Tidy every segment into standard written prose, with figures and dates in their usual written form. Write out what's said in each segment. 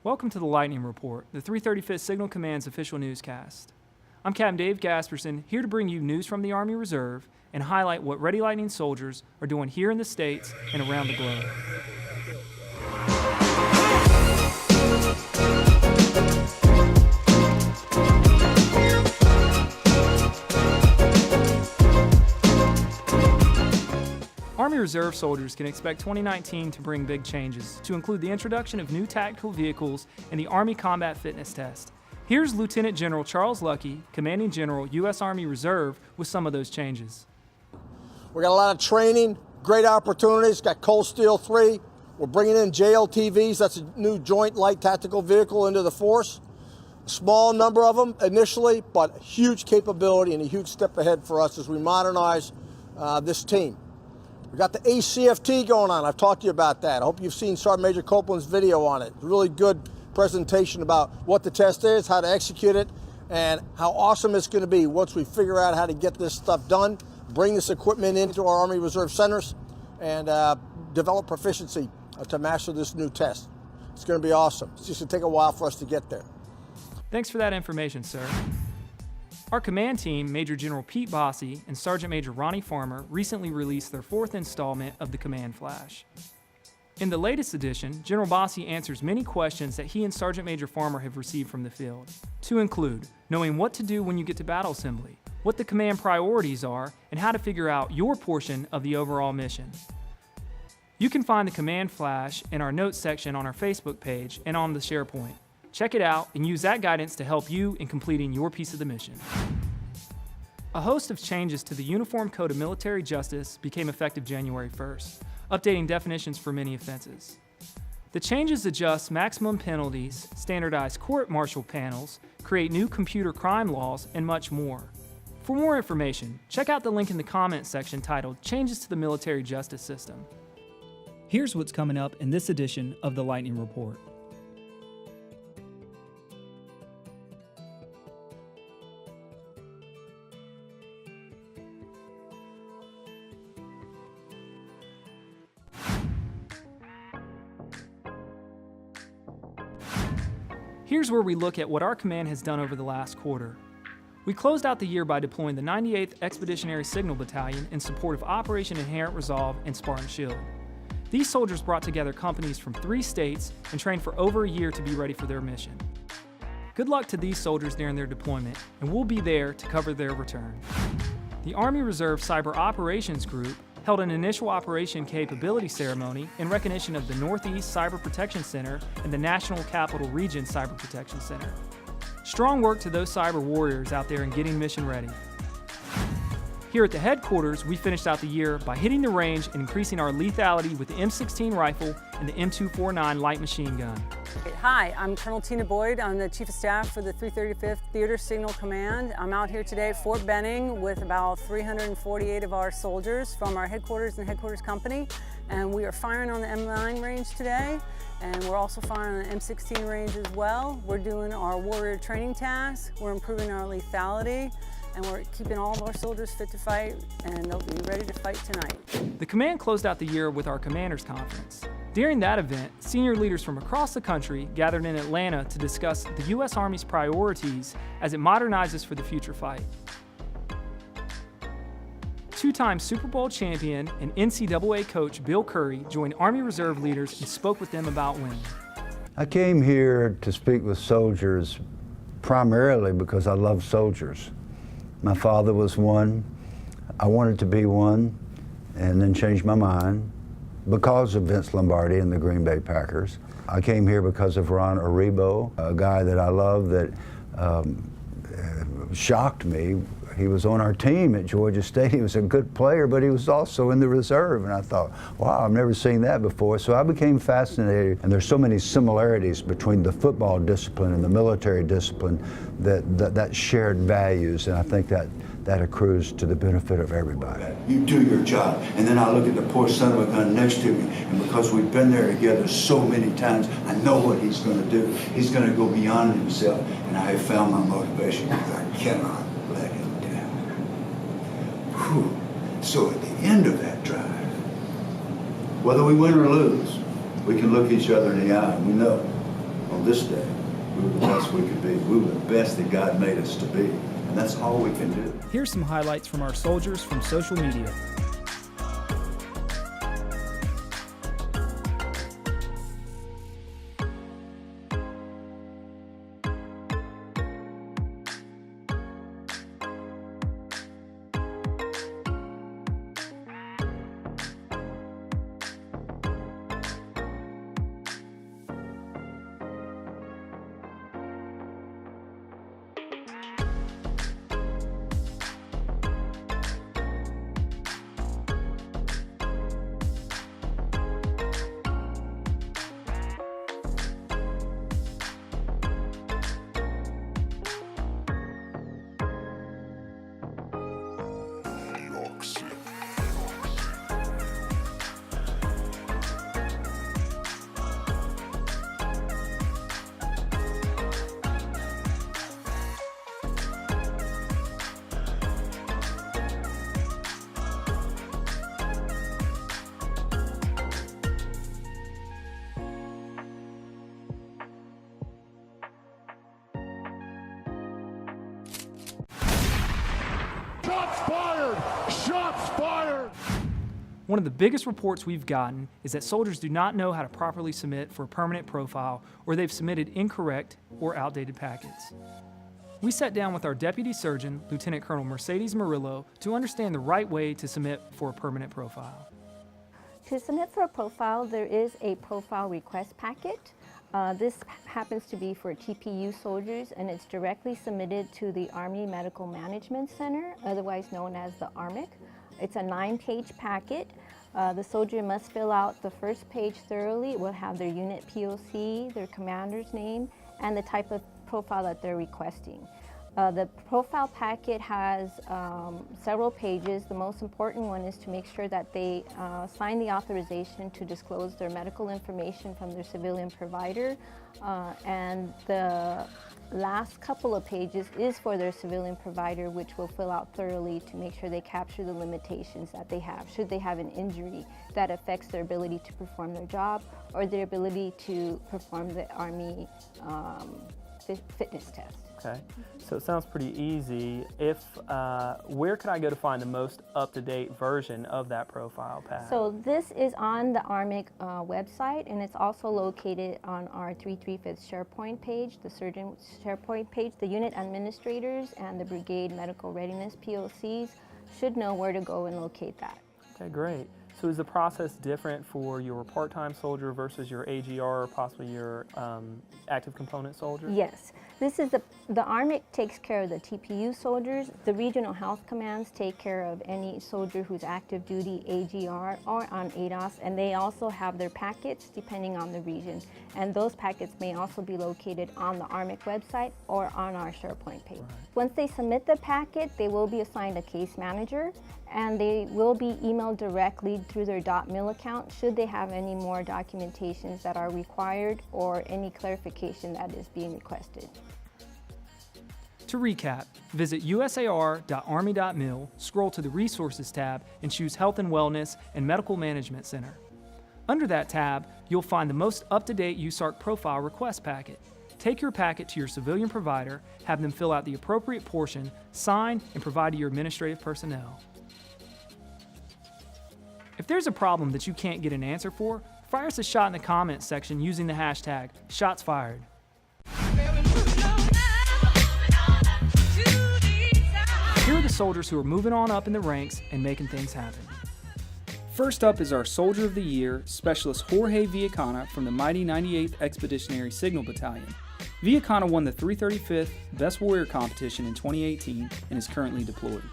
Welcome to the Lightning Report, the 335th Signal Command's official newscast. I'm Captain Dave Gasperson, here to bring you news from the Army Reserve and highlight what Ready Lightning soldiers are doing here in the States and around the globe. Army Reserve soldiers can expect 2019 to bring big changes, to include the introduction of new tactical vehicles and the Army Combat Fitness Test. Here's Lieutenant General Charles Luckey, Commanding General, U.S. Army Reserve, with some of those changes. We got a lot of training, great opportunities, got Cold Steel 3. We're bringing in JLTVs, that's a new Joint Light Tactical Vehicle into the force. A small number of them initially, but huge capability and a huge step ahead for us as we modernize this team. We got the ACFT going on. I've talked to you about that. I hope you've seen Sergeant Major Copeland's video on it. Really good presentation about what the test is, how to execute it, and how awesome it's going to be once we figure out how to get this stuff done, bring this equipment into our Army Reserve centers, and develop proficiency to master this new test. It's going to be awesome. It's just going to take a while for us to get there. Thanks for that information, sir. Our command team, Major General Pete Bossy and Sergeant Major Ronnie Farmer, recently released their 4th installment of the Command Flash. In the latest edition, General Bossy answers many questions that he and Sergeant Major Farmer have received from the field, to include knowing what to do when you get to battle assembly, what the command priorities are, and how to figure out your portion of the overall mission. You can find the Command Flash in our notes section on our Facebook page and on the SharePoint. Check it out and use that guidance to help you in completing your piece of the mission. A host of changes to the Uniform Code of Military Justice became effective January 1st, updating definitions for many offenses. The changes adjust maximum penalties, standardize court-martial panels, create new computer crime laws, and much more. For more information, check out the link in the comments section titled Changes to the Military Justice System. Here's what's coming up in this edition of the Lightning Report. Here's where we look at what our command has done over the last quarter. We closed out the year by deploying the 98th Expeditionary Signal Battalion in support of Operation Inherent Resolve and Spartan Shield. These soldiers brought together companies from 3 states and trained for over a year to be ready for their mission. Good luck to these soldiers during their deployment, and we'll be there to cover their return. The Army Reserve Cyber Operations Group held an initial operation capability ceremony in recognition of the Northeast Cyber Protection Center and the National Capital Region Cyber Protection Center. Strong work to those cyber warriors out there in getting mission ready. Here at the headquarters, we finished out the year by hitting the range and increasing our lethality with the M16 rifle and the M249 light machine gun. Hi, I'm Colonel Tina Boyd. I'm the Chief of Staff for the 335th Theater Signal Command. I'm out here today at Fort Benning with about 348 of our soldiers from our headquarters and headquarters company. And we are firing on the M9 range today, and we're also firing on the M16 range as well. We're doing our warrior training tasks, we're improving our lethality, and we're keeping all of our soldiers fit to fight, and they'll be ready to fight tonight. The command closed out the year with our Commanders Conference. During that event, senior leaders from across the country gathered in Atlanta to discuss the U.S. Army's priorities as it modernizes for the future fight. 2-time Super Bowl champion and NCAA coach Bill Curry joined Army Reserve leaders and spoke with them about winning. I came here to speak with soldiers primarily because I love soldiers. My father was one, I wanted to be one, and then changed my mind because of Vince Lombardi and the Green Bay Packers. I came here because of Ron Aribo, a guy that I love that shocked me. He was on our team at Georgia State. He was a good player, but he was also in the reserve. And I thought, wow, I've never seen that before. So I became fascinated. And there's so many similarities between the football discipline and the military discipline that shared values. And I think that accrues to the benefit of everybody. You do your job. And then I look at the poor son of a gun next to me. And because we've been there together so many times, I know what he's going to do. He's going to go beyond himself. And I have found my motivation because I cannot let him. So at the end of that drive, whether we win or lose, we can look each other in the eye and we know, on this day, we were the best we could be. We were the best that God made us to be. And that's all we can do. Here's some highlights from our soldiers from social media. Shots fired! Shots fired! One of the biggest reports we've gotten is that soldiers do not know how to properly submit for a permanent profile, or they've submitted incorrect or outdated packets. We sat down with our Deputy Surgeon, Lieutenant Colonel Mercedes Murillo, to understand the right way to submit for a permanent profile. To submit for a profile, there is a profile request packet. This happens to be for TPU soldiers, and it's directly submitted to the Army Medical Management Center, otherwise known as the ARMIC. It's a 9-page packet. The soldier must fill out the first page thoroughly. It will have their unit POC, their commander's name, and the type of profile that they're requesting. The profile packet has several pages. The most important one is to make sure that they sign the authorization to disclose their medical information from their civilian provider. And the last couple of pages is for their civilian provider, which will fill out thoroughly to make sure they capture the limitations that they have, should they have an injury that affects their ability to perform their job or their ability to perform the Army fitness test. Okay, so it sounds pretty easy. Where can I go to find the most up-to-date version of that profile pack? So this is on the ARMIC website, and it's also located on our 335th SharePoint page, the Surgeon SharePoint page. The unit administrators and the Brigade Medical Readiness POCs should know where to go and locate that. Okay, great. So is the process different for your part-time soldier versus your AGR or possibly your active component soldier? Yes. This is the ARMIC takes care of the TPU soldiers. The regional health commands take care of any soldier who's active duty AGR or on ADOS, and they also have their packets depending on the region. And those packets may also be located on the ARMIC website or on our SharePoint page. Right. Once they submit the packet, they will be assigned a case manager, and they will be emailed directly through their .mil account should they have any more documentations that are required or any clarification that is being requested. To recap, visit usar.army.mil, scroll to the Resources tab, and choose Health and Wellness and Medical Management Center. Under that tab, you'll find the most up-to-date USARC profile request packet. Take your packet to your civilian provider, have them fill out the appropriate portion, sign, and provide to your administrative personnel. If there's a problem that you can't get an answer for, fire us a shot in the comments section using the hashtag #ShotsFired. Here are the soldiers who are moving on up in the ranks and making things happen. First up is our Soldier of the Year, Specialist Jorge Villacana from the mighty 98th Expeditionary Signal Battalion. Villacana won the 335th Best Warrior competition in 2018 and is currently deployed.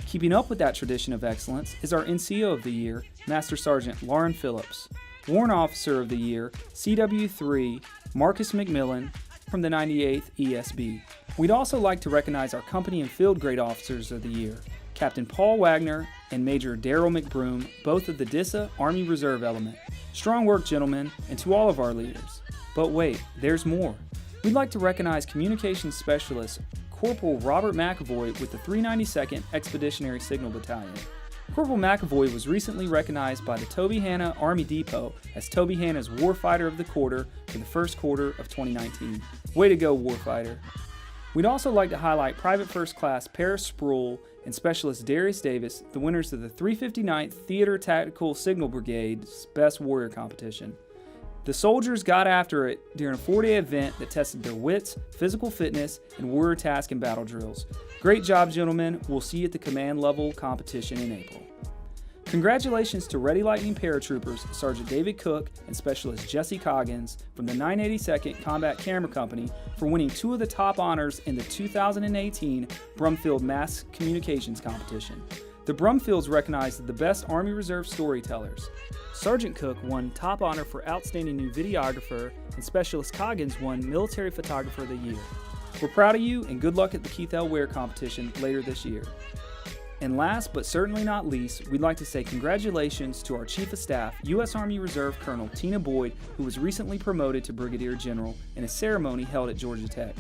Keeping up with that tradition of excellence is our NCO of the Year, Master Sergeant Lauren Phillips. Warrant Officer of the Year, CW3, Marcus McMillan from the 98th ESB. We'd also like to recognize our Company and Field Grade Officers of the Year, Captain Paul Wagner and Major Daryl McBroom, both of the DISA Army Reserve Element. Strong work, gentlemen, and to all of our leaders. But wait, there's more. We'd like to recognize Communications Specialist Corporal Robert McAvoy with the 392nd Expeditionary Signal Battalion. Corporal McAvoy was recently recognized by the Toby Hanna Army Depot as Toby Hanna's Warfighter of the Quarter for the first quarter of 2019. Way to go, Warfighter. We'd also like to highlight Private First Class Paris Sproul and Specialist Darius Davis, the winners of the 359th Theater Tactical Signal Brigade's Best Warrior competition. The soldiers got after it during a 4-day event that tested their wits, physical fitness, and warrior task and battle drills. Great job, gentlemen. We'll see you at the command level competition in April. Congratulations to Ready Lightning paratroopers Sergeant David Cook and Specialist Jesse Coggins from the 982nd Combat Camera Company for winning 2 of the top honors in the 2018 Brumfield Mass Communications Competition. The Brumfields recognized the best Army Reserve storytellers. Sergeant Cook won top honor for Outstanding New Videographer, and Specialist Coggins won Military Photographer of the Year. We're proud of you, and good luck at the Keith L. Ware competition later this year. And last but certainly not least, we'd like to say congratulations to our Chief of Staff, U.S. Army Reserve Colonel Tina Boyd, who was recently promoted to Brigadier General in a ceremony held at Georgia Tech.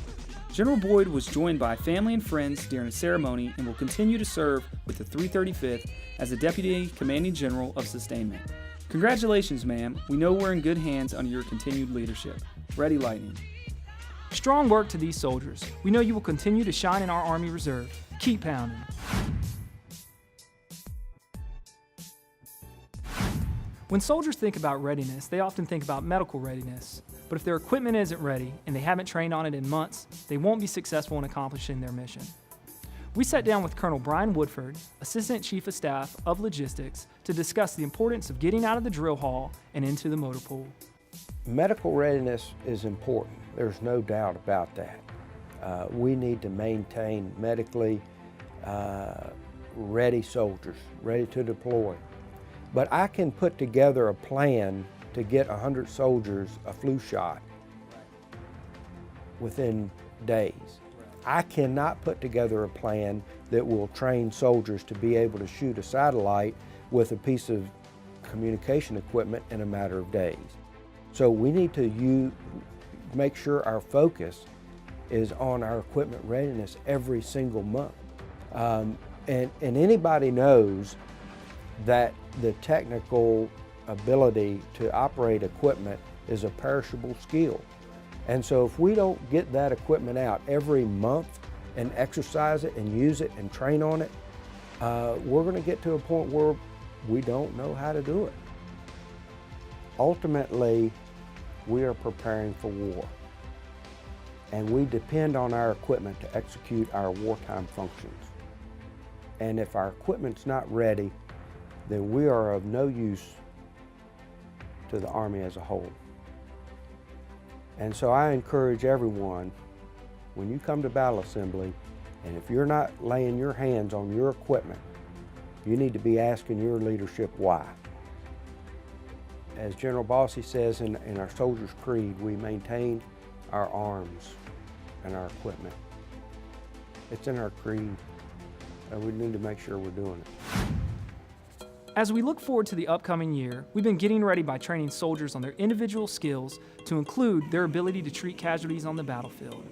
General Boyd was joined by family and friends during the ceremony and will continue to serve with the 335th as the Deputy Commanding General of Sustainment. Congratulations, ma'am. We know we're in good hands under your continued leadership. Ready Lightning. Strong work to these soldiers. We know you will continue to shine in our Army Reserve. Keep pounding. When soldiers think about readiness, they often think about medical readiness. But if their equipment isn't ready and they haven't trained on it in months, they won't be successful in accomplishing their mission. We sat down with Colonel Brian Woodford, Assistant Chief of Staff of Logistics, to discuss the importance of getting out of the drill hall and into the motor pool. Medical readiness is important. There's no doubt about that. We need to maintain medically ready soldiers, ready to deploy. But I can put together a plan to get 100 soldiers a flu shot within days. I cannot put together a plan that will train soldiers to be able to shoot a satellite with a piece of communication equipment in a matter of days. So we need to make sure our focus is on our equipment readiness every single month. And anybody knows that the technical ability to operate equipment is a perishable skill. And so if we don't get that equipment out every month and exercise it and use it and train on it, we're going to get to a point where we don't know how to do it. Ultimately, we are preparing for war. And we depend on our equipment to execute our wartime functions. And if our equipment's not ready, then we are of no use to the Army as a whole. And so I encourage everyone, when you come to battle assembly, and if you're not laying your hands on your equipment, you need to be asking your leadership why. As General Bossy says in our Soldier's Creed, we maintain our arms and our equipment. It's in our creed, and we need to make sure we're doing it. As we look forward to the upcoming year, we've been getting ready by training soldiers on their individual skills to include their ability to treat casualties on the battlefield.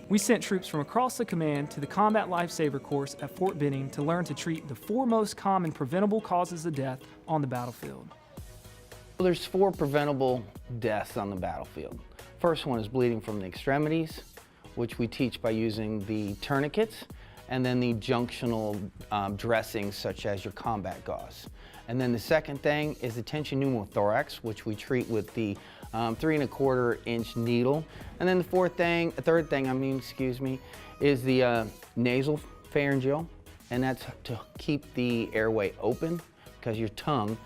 We sent troops from across the command to the Combat Lifesaver course at Fort Benning to learn to treat the 4 most common preventable causes of death on the battlefield. Well, there's 4 preventable deaths on the battlefield. First one is bleeding from the extremities, which we teach by using the tourniquets, and then the junctional dressings such as your combat gauze. And then the second thing is the tension pneumothorax, which we treat with the 3¼ needle. And then the third thing, is the nasal pharyngeal, and that's to keep the airway open, because your tongue,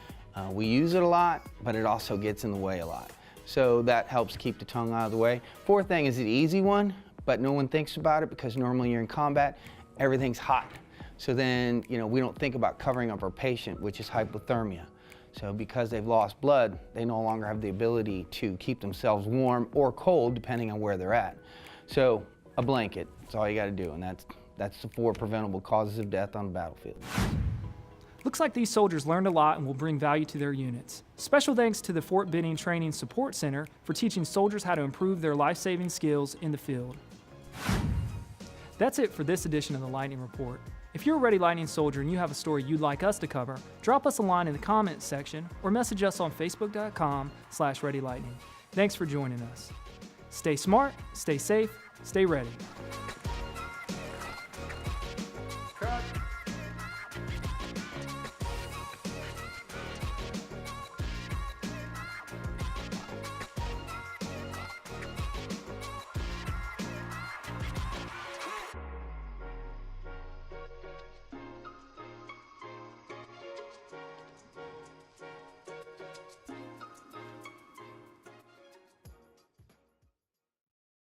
we use it a lot, but it also gets in the way a lot. So that helps keep the tongue out of the way. Fourth thing is the easy one, but no one thinks about it because normally you're in combat, everything's hot. So then, we don't think about covering up our patient, which is hypothermia. So because they've lost blood, they no longer have the ability to keep themselves warm or cold, depending on where they're at. So a blanket, that's all you gotta do, and that's the 4 preventable causes of death on the battlefield. Looks like these soldiers learned a lot and will bring value to their units. Special thanks to the Fort Benning Training Support Center for teaching soldiers how to improve their life-saving skills in the field. That's it for this edition of the Lightning Report. If you're a Ready Lightning soldier and you have a story you'd like us to cover, drop us a line in the comments section or message us on facebook.com/ReadyLightning. Thanks for joining us. Stay smart, stay safe, stay ready.